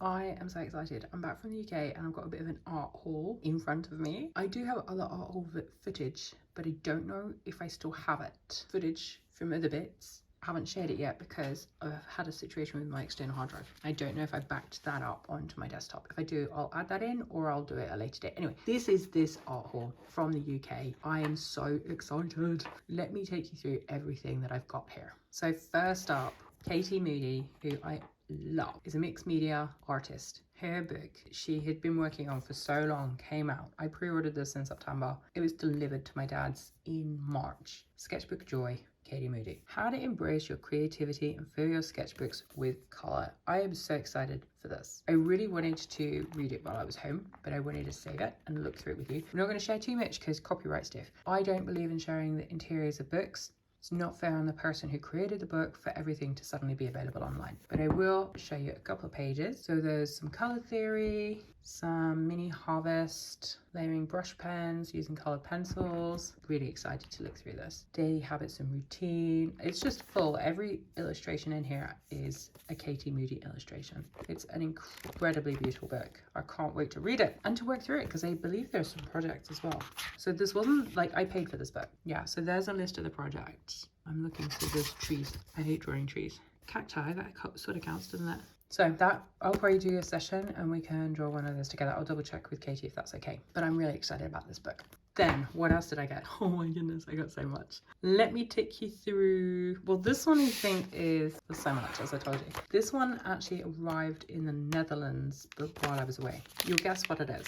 I am so excited. I'm back from the UK and I've got a bit of an art haul in front of me. I do have other art haul footage, but I don't know if I still have it. Footage from other bits. I haven't shared it yet because I've had a situation with my external hard drive. I don't know if I backed that up onto my desktop. If I do, I'll add that in or I'll do it at a later date. Anyway, this is this art haul from the UK. I am so excited. Let me take you through everything that I've got here. So first up, Katie Moody, who I love, is a mixed media artist. Her book she had been working on for so long came out. I pre-ordered this in September. It was delivered to my dad's in March. Sketchbook Joy, Katie Moody. How to embrace your creativity and fill your sketchbooks with colour. I am so excited for this. I really wanted to read it while I was home, but I wanted to save it and look through it with you. I'm not going to share too much because copyright stuff. I don't believe in sharing the interiors of books. It's not fair on the person who created the book for everything to suddenly be available online. But I will show you a couple of pages. So there's some color theory, some mini harvest, layering brush pens, using colored pencils. Really excited to look through this. Daily habits and routine. It's just full. Every illustration in here is a Katie Moody illustration. It's an incredibly beautiful book. I can't wait to read it and to work through it because I believe there's some projects as well. So this wasn't like I paid for this book. Yeah, so there's a list of the projects. I'm looking through those trees. I hate drawing trees. Cacti, that sort of counts, doesn't it? So that I'll probably do a session and we can draw one of those together. I'll double check with Katie if that's okay. But I'm really excited about this book. Then what else did I get? Oh my goodness, I got so much. Let me take you through. Well, this one I think is so much, as I told you. This one actually arrived in the Netherlands while I was away. You'll guess what it is.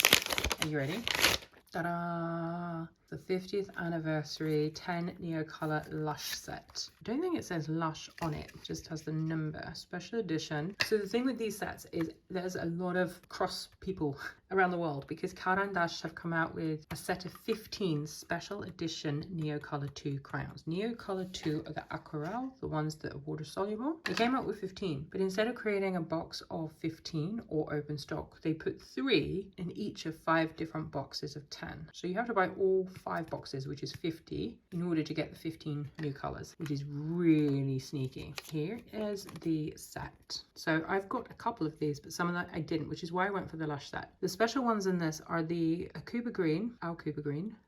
Are you ready? Ta-da! The 50th anniversary 10 Neocolor Lush set. I don't think it says Lush on it, it just has the number. Special edition. So the thing with these sets is there's a lot of cross people around the world because Caran d'Ache have come out with a set of 15 special edition Neocolor 2 crayons. Neocolor 2 are the aquarelle, the ones that are water soluble. They came out with 15, but instead of creating a box of 15 or open stock, they put 3 in each of 5 different boxes of 10. So you have to buy all 5 boxes, which is 50, in order to get the 15 new colors, which is really sneaky. Here is the set. So I've got a couple of these, but some of them I didn't, which is why I went for the Lush set. The special ones in this are the Akuba Green,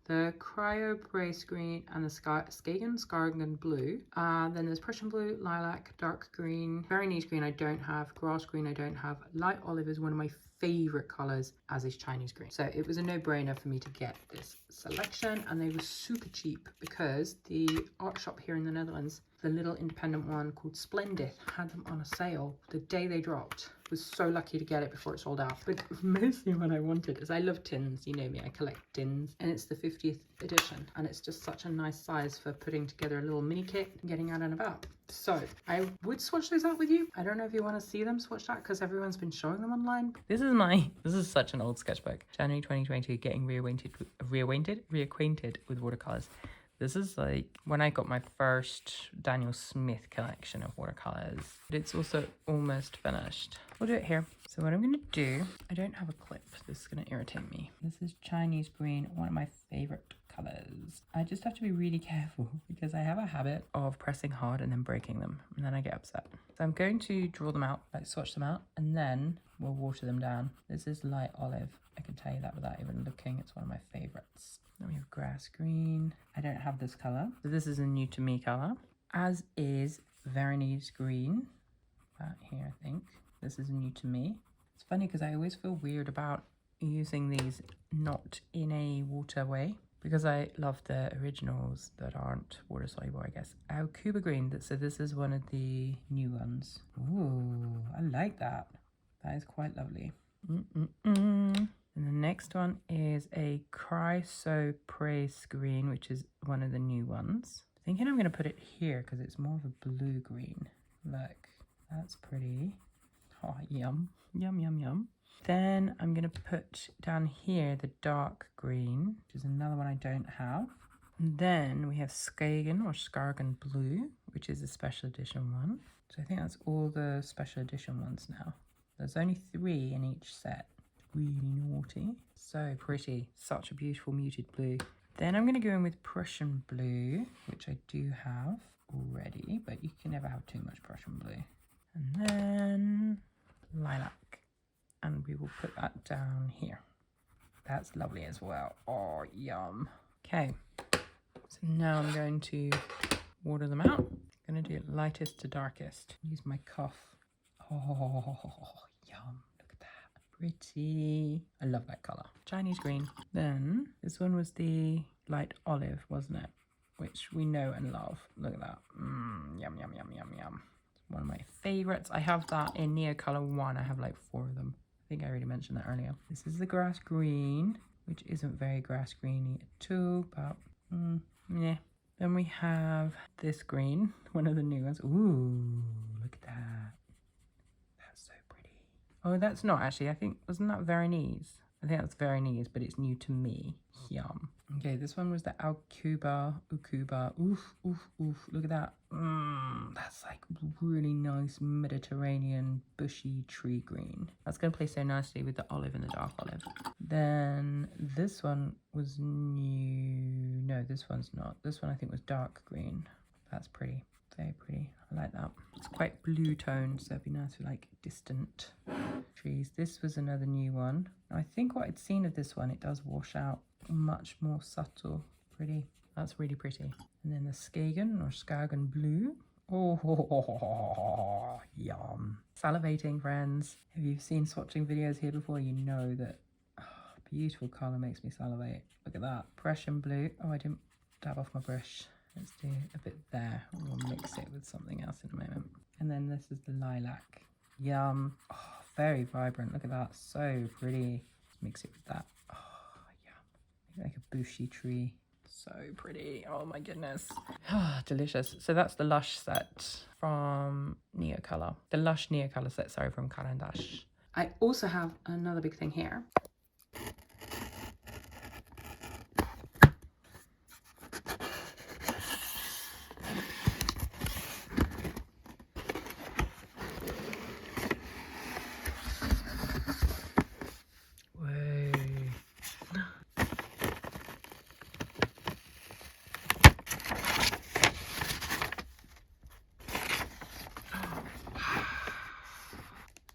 the Cryo Brace Green, and the Skagen Skargen Blue. Then there's Prussian Blue, Lilac, Dark Green, Veronese Green I don't have, Grass Green I don't have, Light Olive is one of my favorite colors, as is Chinese green. So it was a no-brainer for me to get this selection, and they were super cheap because the art shop here in the Netherlands, the little independent one called Splendid, had them on a sale the day they dropped. Was so lucky to get it before it sold out. But mostly what I wanted is I love tins, you know me, I collect tins, and it's the 50th edition, and it's just such a nice size for putting together a little mini kit and getting out and about. So I would swatch those out with you. I don't know if you want to see them swatched out because everyone's been showing them online. This is such an old sketchbook. January 2022, getting reacquainted with watercolors. This is like when I got my first Daniel Smith collection of watercolors, but it's also almost finished. We'll do it here. So what I'm going to do, I don't have a clip. This is going to irritate me. This is Chinese green, one of my favorite colors. I just have to be really careful because I have a habit of pressing hard and then breaking them, and then I get upset. So I'm going to draw them out, like swatch them out, and then we'll water them down. This is light olive. I can tell you that without even looking. It's one of my favorites. Then we have grass green. I don't have this color, so this is a new to me color, as is Veronese green. That here, I think. This is new to me. It's funny because I always feel weird about using these not in a water way, because I love the originals that aren't water soluble, I guess. Oh, Cuba Green, so this is one of the new ones. Ooh, I like that. That is quite lovely. And the next one is a Chrysoprase Green, which is one of the new ones. I'm thinking I'm going to put it here because it's more of a blue green. Look, that's pretty. Oh, yum, yum, yum, yum. Then I'm going to put down here the dark green, which is another one I don't have. And then we have Skagen or Skargen Blue, which is a special edition one. So I think that's all the special edition ones now. There's only 3 in each set. Really naughty. So pretty. Such a beautiful muted blue. Then I'm going to go in with Prussian Blue, which I do have already, but you can never have too much Prussian Blue. And then Lilac. will put that down here. That's lovely as well. Oh, yum. Okay, so now I'm going to water them out. I'm going to do it lightest to darkest. Use my cuff. Oh, yum. Look at that. Pretty. I love that colour. Chinese green. Then this one was the light olive, wasn't it? Which we know and love. Look at that. Yum, yum, yum, yum, yum. It's one of my favourites. I have that in Neocolour 1. I have like 4 of them. I think I already mentioned that earlier. This is the grass green, which isn't very grass greeny at all, but yeah. Then we have this green, one of the new ones. Ooh, look at that. That's so pretty. Oh, that's not actually. I think, wasn't that Veronese? I think that's Veronese, but it's new to me. Yum. Okay, this one was the Ukuba. Oof, oof, oof. Look at that. That's like really nice Mediterranean bushy tree green. That's going to play so nicely with the olive and the dark olive. Then this one was new. No, this one's not. This one I think was dark green. That's pretty. Very pretty. I like that. It's quite blue toned, so it'd be nice for like distant trees. This was another new one. I think what I'd seen of this one, it does wash out much more subtle. Pretty. That's really pretty. And then the Skagen or Skagen blue. Oh, yum. Salivating, friends. If you've seen swatching videos here before, you know that beautiful colour makes me salivate. Look at that. Prussian blue. Oh, I didn't dab off my brush. Let's do a bit there. We'll mix it with something else in a moment. And then this is the lilac. Yum. Oh, very vibrant. Look at that. So pretty. Let's mix it with that. Oh, yum. Like a bushy tree. So pretty. Oh my goodness. Delicious. So that's the Lush set from Neocolour. The Lush Neocolour set, sorry, from Caran d'Ache. I also have another big thing here.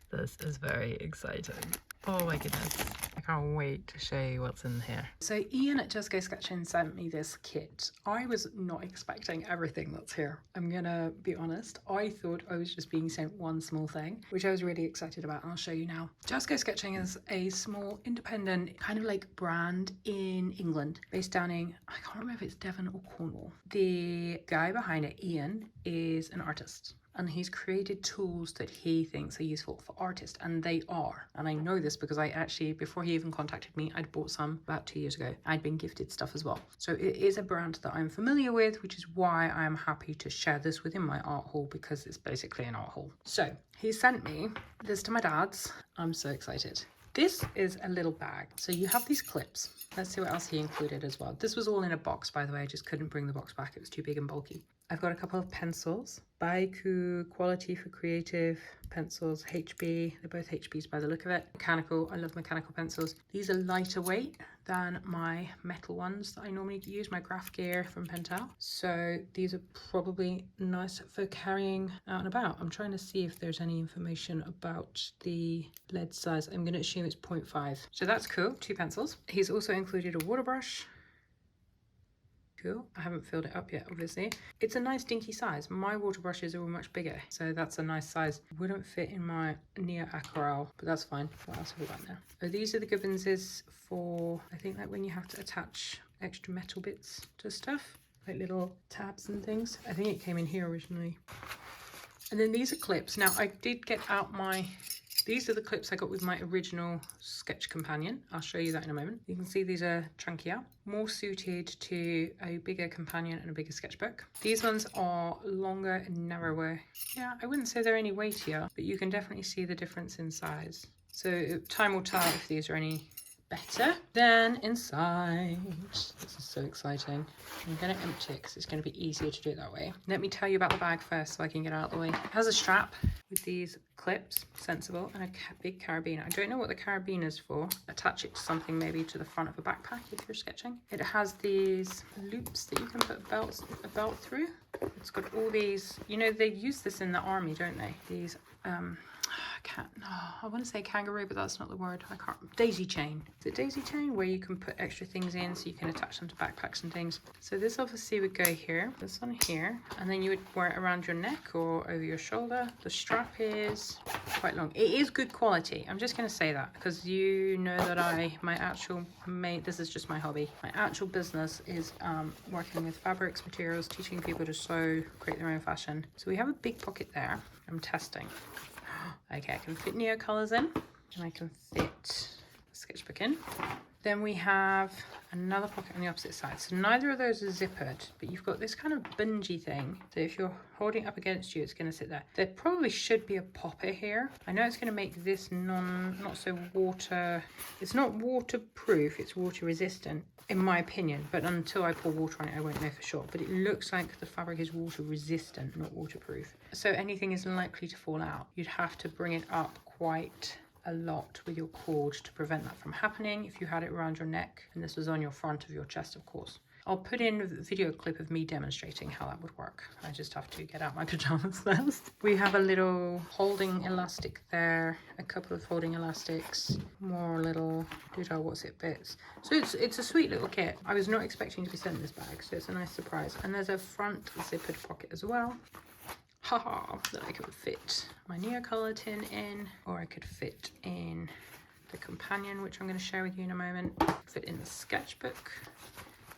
This is very exciting. Oh my goodness. I can't wait to show you what's in here. So Ian at Just Go Sketching sent me this kit. I was not expecting everything that's here. I'm gonna be honest. I thought I was just being sent one small thing, which I was really excited about, and I'll show you now. Just Go Sketching is a small independent kind of like brand in England, based down in, I can't remember if it's Devon or Cornwall. The guy behind it, Ian, is an artist. And he's created tools that he thinks are useful for artists, and they are. And I know this because I actually, before he even contacted me, I'd bought some about 2 years ago. I'd been gifted stuff as well. So it is a brand that I'm familiar with, which is why I'm happy to share this within my art haul, because it's basically an art haul. So he sent me this to my dad's. I'm so excited. This is a little bag. So you have these clips. Let's see what else he included as well. This was all in a box, by the way. I just couldn't bring the box back. It was too big and bulky. I've got a couple of pencils. Baiku Quality for Creative pencils, HB. They're both HBs by the look of it. Mechanical. I love mechanical pencils. These are lighter weight than my metal ones that I normally use, my Graph Gear from Pentel. So these are probably nice for carrying out and about. I'm trying to see if there's any information about the lead size. I'm going to assume it's 0.5. So that's cool. 2 pencils. He's also included a water brush. Cool. I haven't filled it up yet, obviously. It's a nice dinky size. My water brushes are all much bigger, so that's a nice size. Wouldn't fit in my Neo Aquarelle, but that's fine. What else have we got now? Oh, these are the Gibbonses for, I think, like when you have to attach extra metal bits to stuff, like little tabs and things. I think it came in here originally. And then these are clips. Now, I did get out my... These are the clips I got with my original sketch companion. I'll show you that in a moment. You can see these are chunkier, more suited to a bigger companion and a bigger sketchbook. These ones are longer and narrower. Yeah, I wouldn't say they're any weightier, but you can definitely see the difference in size. So time will tell if these are any better. Then inside, this is so exciting. I'm going to empty it because it's going to be easier to do it that way. Let me tell you about the bag first so I can get out of the way. It has a strap with these clips, sensible, and a big carabiner. I don't know what the carabiner is for. Attach it to something, maybe to the front of a backpack if you're sketching. It has these loops that you can put a belt through. It's got all these, you know, they use this in the army, don't they? These, I I want to say kangaroo, but that's not the word. I can't. Daisy chain. Is it daisy chain? Where you can put extra things in so you can attach them to backpacks and things. So this obviously would go here, this one here, and then you would wear it around your neck or over your shoulder. The strap is quite long. It is good quality. I'm just going to say that because you know that this is just my hobby. My actual business is working with fabrics, materials, teaching people to sew, create their own fashion. So we have a big pocket there. I'm testing. Okay, I can fit Neo colours in, and I can fit a sketchbook in. Then we have another pocket on the opposite side. So neither of those are zippered, but you've got this kind of bungee thing. So if you're holding it up against you, it's going to sit there. There probably should be a popper here. I know it's going to make this not so water. It's not waterproof, it's water resistant, in my opinion. But until I pour water on it, I won't know for sure. But it looks like the fabric is water resistant, not waterproof. So anything is likely to fall out. You'd have to bring it up quite a lot with your cord to prevent that from happening if you had it around your neck and this was on your front of your chest, of course. I'll put in a video clip of me demonstrating how that would work. I just have to get out my pajamas first. We have a little holding elastic there, a couple of holding elastics, more little bits. So it's a sweet little kit. I was not expecting to be sent this bag, so it's a nice surprise. And there's a front zippered pocket as well. Haha, that I could fit my Neocolor tin in, or I could fit in the companion, which I'm going to share with you in a moment. Fit in the sketchbook,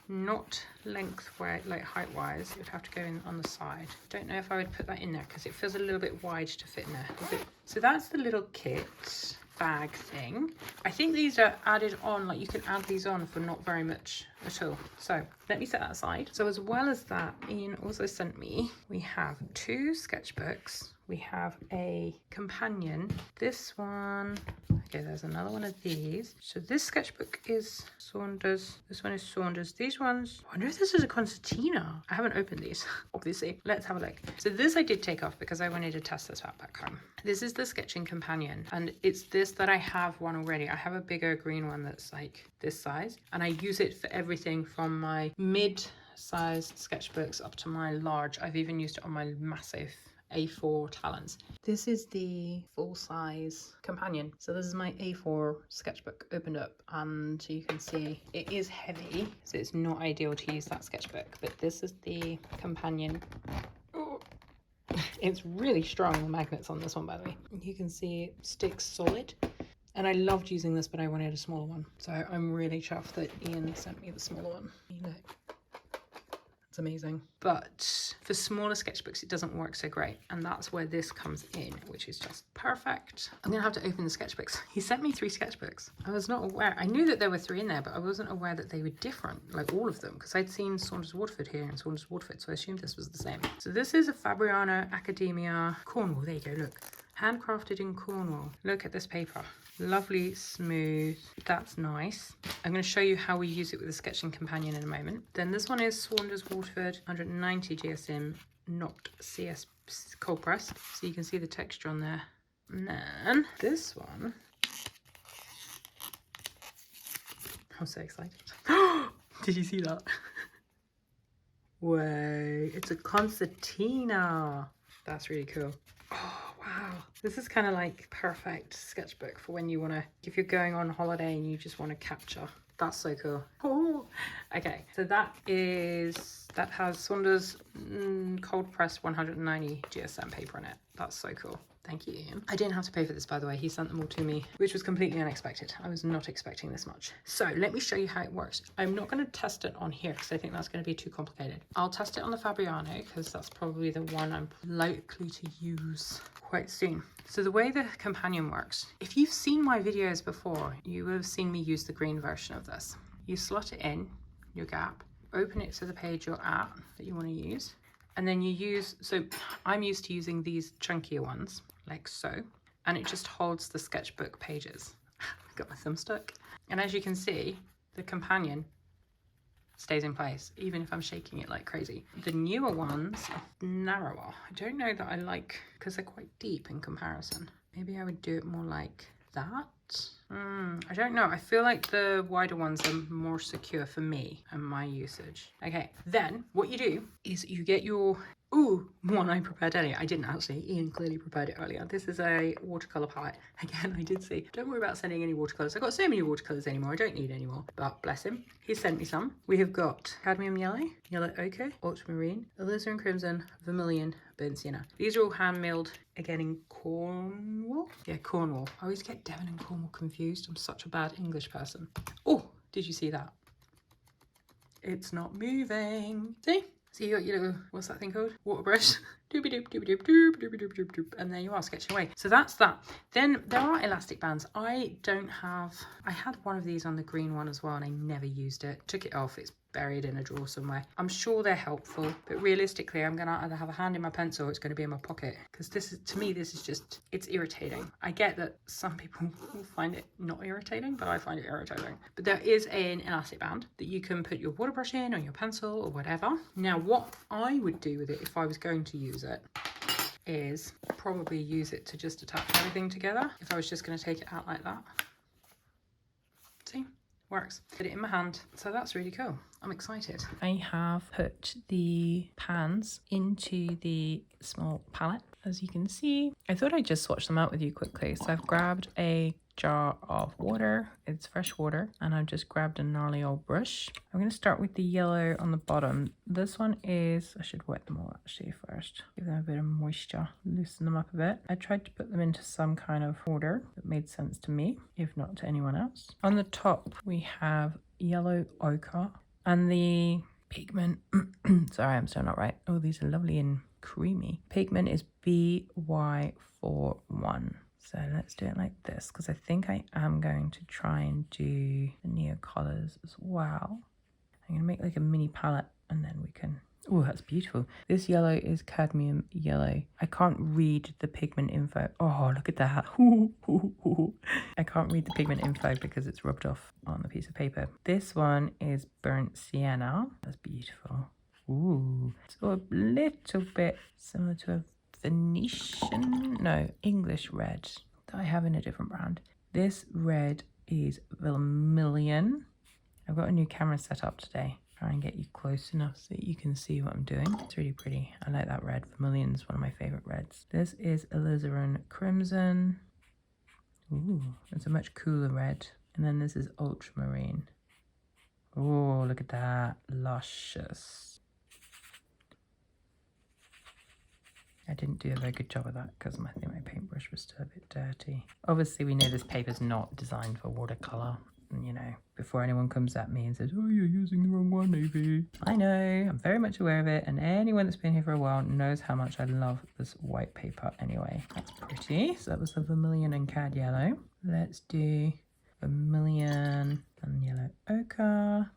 not lengthwise, like height-wise. It would have to go in on the side. Don't know if I would put that in there because it feels a little bit wide to fit in there. So that's the little kit bag thing. I think these are added on, like you can add these on for not very much at all. So let me set that aside. So as well as that, Ian also sent me, we have 2 sketchbooks. We have a companion. This one, okay, there's another one of these. So this sketchbook is Saunders. This one is Saunders. These ones, I wonder if this is a concertina. I haven't opened these, obviously. Let's have a look. So this I did take off because I wanted to test this out back home. This is the sketching companion, and it's this that I have one already. I have a bigger green one that's like this size, and I use it for everything from my mid-sized sketchbooks up to my large. I've even used it on my massive A4 talons. This is the full-size companion. So this is my A4 sketchbook opened up, and you can see it is heavy, so it's not ideal to use that sketchbook, but this is the companion. Oh. It's really strong, the magnets on this one, by the way. You can see it sticks solid. And I loved using this, but I wanted a smaller one. So I'm really chuffed that Ian sent me the smaller one. You know, it's amazing. But for smaller sketchbooks, it doesn't work so great. And that's where this comes in, which is just perfect. I'm gonna have to open the sketchbooks. He sent me 3 sketchbooks. I was not aware. I knew that there were 3 in there, but I wasn't aware that they were different, like all of them, because I'd seen Saunders Waterford here and Saunders Waterford, so I assumed this was the same. So this is a Fabriano Academia Cornwall. There you go, look. Handcrafted in Cornwall. Look at this paper. Lovely, smooth. That's nice. I'm going to show you how we use it with the sketching companion in a moment. Then this one is Saunders Waterford 190 GSM, not CS cold pressed. So you can see the texture on there. And then this one. I'm so excited. Did you see that? Way, it's a concertina. That's really cool. Oh, wow. This is kind of like perfect sketchbook for when you want to, if you're going on holiday and you just want to capture. That's so cool. Oh, okay. So that has Saunders cold pressed 190 GSM paper in it. That's so cool. Thank you, Ian. I didn't have to pay for this, by the way. He sent them all to me, which was completely unexpected. I was not expecting this much. So let me show you how it works. I'm not going to test it on here because I think that's going to be too complicated. I'll test it on the Fabriano because that's probably the one I'm likely to use quite soon. So the way the companion works, if you've seen my videos before, you will have seen me use the green version of this. You slot it in your gap, open it to the page you're at that you want to use. And then you use, so I'm used to using these chunkier ones, like so, and it just holds the sketchbook pages. I got my thumb stuck. And as you can see, the companion stays in place, even if I'm shaking it like crazy. The newer ones are narrower. I don't know that I like, because they're quite deep in comparison. Maybe I would do it more like that. I don't know. I feel like the wider ones are more secure for me and my usage. Okay, then what you do is you get your Ooh, one I prepared earlier. I didn't actually. Ian clearly prepared it earlier. This is a watercolour palette. Again, I did see. Don't worry about sending any watercolours. I've got so many watercolours anymore. I don't need any more. But bless him. He sent me some. We have got cadmium yellow, yellow ochre, ultramarine, alizarin crimson, vermilion, burnt sienna. These are all hand milled, again in Cornwall. Yeah, Cornwall. I always get Devon and Cornwall confused. I'm such a bad English person. Oh, did you see that? It's not moving. See? So you got your little, what's that thing called? Water brush. Doobie doop, doobie doop, doop, doobie doop, doop, doop. And there you are, sketching away. So that's that. Then there are elastic bands. I had one of these on the green one as well and I never used it. Took it off, it's buried in a drawer somewhere. I'm sure they're helpful, but realistically I'm gonna either have a hand in my pencil or it's gonna be in my pocket. Because this is, to me, this is just, it's irritating. I get that some people will find it not irritating, but I find it irritating. But there is an elastic band that you can put your water brush in or your pencil or whatever. Now what I would do with it if I was going to use it is probably use it to just attach everything together. If I was just going to take it out like that. See? Works. Put it in my hand. So that's really cool. I'm excited. I have put the pans into the small palette, as you can see. I thought I'd just swatch them out with you quickly. So I've grabbed a jar of water. It's fresh water. And I've just grabbed a gnarly old brush. I'm going to start with the yellow on the bottom. This one is, I should wet them all actually first. Give them a bit of moisture. Loosen them up a bit. I tried to put them into some kind of order that made sense to me, if not to anyone else. On the top, we have yellow ochre. And the pigment, sorry, I'm still not right. Oh, these are lovely and creamy. Pigment is BY41. So let's do it like this, because I think I am going to try and do the neo colors as well. I'm going to make like a mini palette and then we can... Oh, that's beautiful. This yellow is cadmium yellow. I can't read the pigment info. Oh, look at that. I can't read the pigment info because it's rubbed off on the piece of paper. This one is burnt sienna. That's beautiful. Ooh, it's a little bit similar to a Venetian, no, English red that I have in a different brand. This red is vermilion. I've got a new camera set up today. Try and get you close enough so that you can see what I'm doing. It's really pretty. I like that red. Vermilion is one of my favorite reds. This is alizarin crimson. Ooh, it's a much cooler red. And then this is ultramarine. Oh, look at that. Luscious. I didn't do a very good job of that because I think my paintbrush was still a bit dirty. Obviously, we know this paper's not designed for watercolour. You know, before anyone comes at me and says, oh, you're using the wrong one, Evie. I know, I'm very much aware of it, and anyone that's been here for a while knows how much I love this white paper anyway. That's pretty. So that was the vermilion and cad yellow. Let's do vermilion and yellow ochre.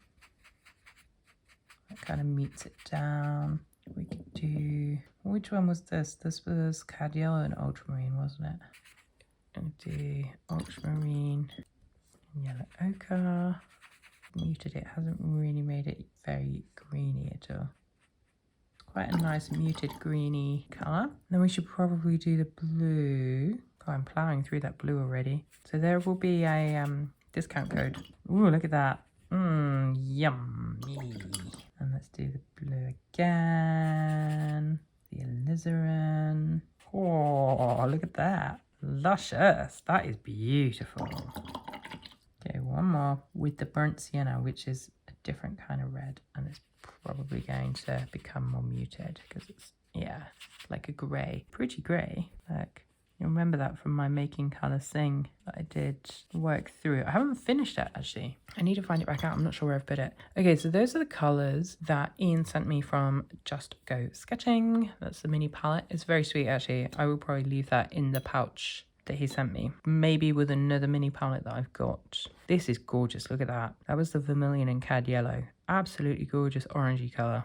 That kind of meets it down. We could do, which one was this? This was cad yellow and ultramarine, wasn't it? And do ultramarine. Yellow ochre. Muted it, hasn't really made it very greeny at all. It's quite a nice muted greeny colour. Then we should probably do the blue. God, I'm ploughing through that blue already. So there will be a discount code. Ooh, look at that. Yummy. And let's do the blue again. The alizarin. Oh, look at that. Luscious. That is beautiful. Okay, one more with the burnt sienna, which is a different kind of red, and it's probably going to become more muted because it's, yeah, like a grey, pretty grey. Like, you remember that from my making colours thing that I did work through. I haven't finished it actually. I need to find it back out. I'm not sure where I've put it. Okay, so those are the colours that Ian sent me from Just Go Sketching. That's the mini palette. It's very sweet actually. I will probably leave that in the pouch that he sent me, maybe with another mini palette that I've got. This is gorgeous. Look at that. That was the vermilion and cad yellow. Absolutely gorgeous orangey colour.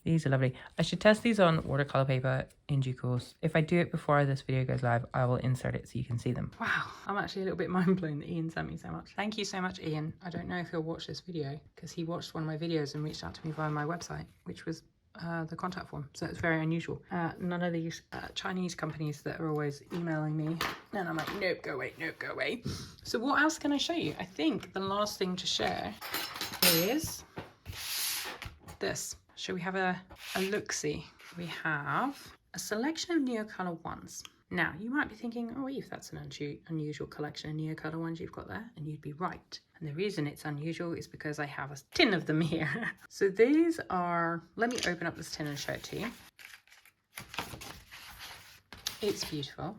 These are lovely. I should test these on watercolour paper in due course. If I do it before this video goes live, I will insert it so you can see them. Wow, I'm actually a little bit mind blown that Ian sent me so much. Thank you so much, Ian. I don't know if he'll watch this video because he watched one of my videos and reached out to me via my website, which was the contact form, so it's very unusual. None of these Chinese companies that are always emailing me, and I'm like, nope, go away, nope, go away. So what else can I show you? I think the last thing to share is this. Shall we have a look-see? we have a selection of Neocolor ones. Now, you might be thinking, oh, Eve, that's an unusual collection of Neocolor ones you've got there, and you'd be right. And the reason it's unusual is because I have a tin of them here. So these are, let me open up this tin and show it to you. It's beautiful.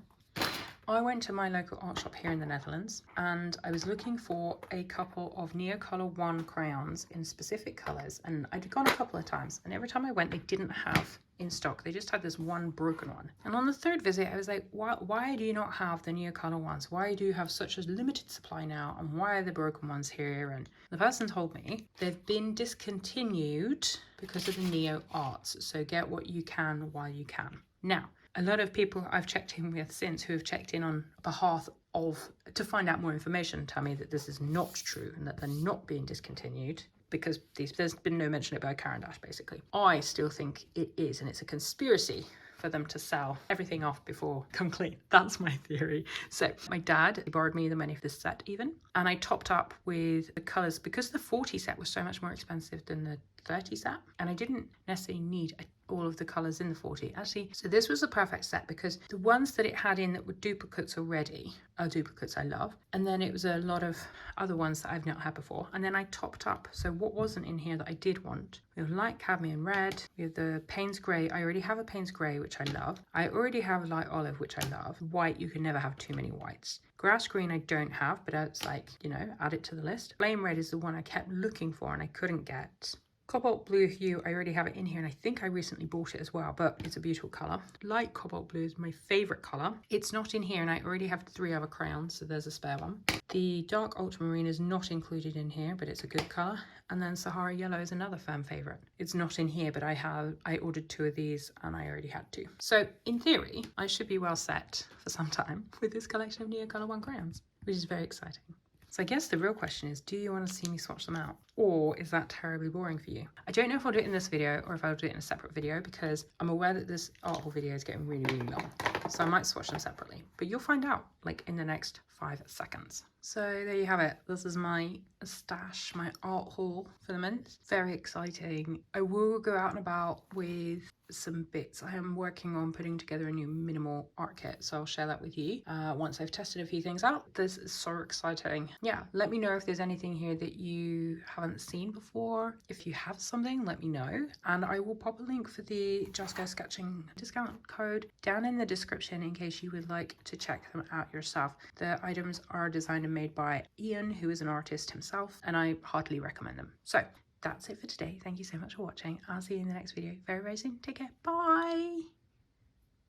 I went to my local art shop here in the Netherlands and I was looking for a couple of Neocolor 1 crayons in specific colours, and I'd gone a couple of times and every time I went they didn't have in stock. They just had this one broken one. And on the third visit I was like, why do you not have the Neocolor ones? Why do you have such a limited supply now, and why are the broken ones here? And the person told me they've been discontinued because of the Neo Arts, so get what you can while you can. Now, a lot of people I've checked in with since who have checked in on behalf of to find out more information tell me that this is not true and that they're not being discontinued because there's been no mention about Caran d'Ache basically. I still think it is, and it's a conspiracy for them to sell everything off before come clean. That's my theory. So my dad borrowed me the money for this set even, and I topped up with the colours because the 40 set was so much more expensive than the 30 set, and I didn't necessarily need all of the colours in the 40 actually. So this was the perfect set because the ones that it had in that were duplicates already are duplicates I love, and then it was a lot of other ones that I've not had before, and then I topped up. So what wasn't in here that I did want, we have light cadmium red, we have the Payne's grey. I already have a Payne's grey which I love. I already have light olive which I love. White, you can never have too many whites. Grass green I don't have, but it's like, you know, add it to the list. Flame red is the one I kept looking for and I couldn't get. Cobalt blue hue, I already have it in here and I think I recently bought it as well, but it's a beautiful colour. Light cobalt blue is my favourite colour. It's not in here and I already have 3 other crayons, so there's a spare one. The dark ultramarine is not included in here, but it's a good colour. And then Sahara yellow is another firm favourite. It's not in here, but I ordered 2 of these and I already had 2. So in theory, I should be well set for some time with this collection of Neocolor 1 crayons, which is very exciting. So I guess the real question is, do you want to see me swatch them out? Or is that terribly boring for you? I don't know if I'll do it in this video or if I'll do it in a separate video because I'm aware that this art haul video is getting really, really long. So I might swatch them separately, but you'll find out like in the next 5 seconds. So there you have it. This is my stash, my art haul for the month. Very exciting. I will go out and about with some bits. I am working on putting together a new minimal art kit, so I'll share that with you once I've tested a few things out. This is so exciting. Yeah, let me know if there's anything here that you haven't seen before. If you have something, let me know, and I will pop a link for the Just Go Sketching discount code down in the description in case you would like to check them out yourself. The items are designed and made by Ian, who is an artist himself, and I heartily recommend them. So that's it for today. Thank you so much for watching. I'll see you in the next video very, very soon. Take care. Bye.